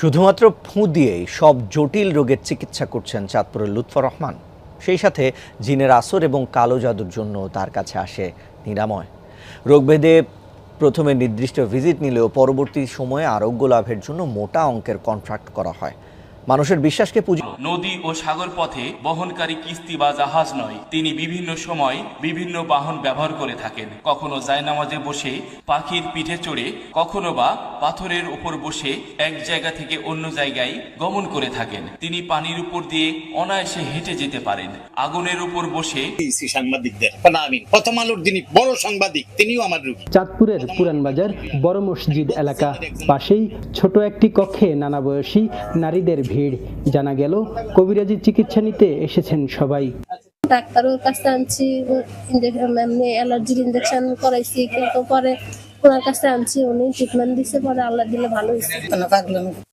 শুধুমাত্র ফুঁ দিয়েই সব জটিল রোগের চিকিৎসা করছেন চাঁদপুরের লুৎফর রহমান। সেই সাথে জিনের আসর এবং কালো জাদুর জন্য তার কাছে আসে নিরাময়। রোগভেদে প্রথমে নির্দিষ্ট ভিজিট নিলেও পরবর্তী সময়ে আরোগ্য লাভের জন্য মোটা অঙ্কের কন্ট্রাক্ট করা হয়। মানুষের বিশ্বাসকে পুঁজি নদী ও সাগর পথে বহনকারী কিস্তি বা জাহাজ নয়, তিনি বিভিন্ন সময় বিভিন্ন বাহন ব্যবহার করে থাকেন। কখনো জায়নামাজে বসে পাখির পিঠে চড়ে, কখনো বা পাথরের উপর বসে এক জায়গা থেকে অন্য জায়গায় গমন করে থাকেন। তিনি পানির উপর দিয়ে অনায়াসে হেঁটে যেতে পারেন। আগুনের উপর বসে সাংবাদিকদের প্রথম আলোর যিনি বড় সাংবাদিক, তিনিও আমার রোগী। চাঁদপুরের পুরানবাজার বড় মসজিদ এলাকা, পাশেই ছোট একটি কক্ষে নানা বয়সী নারীদের ভিড়। জানা গেল কবিরাজি চিকিৎসা নিতে এসেছেন সবাই। ডাক্তারের কাছে আনছি, এমনি অ্যালার্জির ইনজেকশন করাইছি, কিন্তু পরে ওনার কাছে আনছি, উনি ট্রিটমেন্ট দিছে, পরে আল্লাহ দিলে ভালো হয়েছে।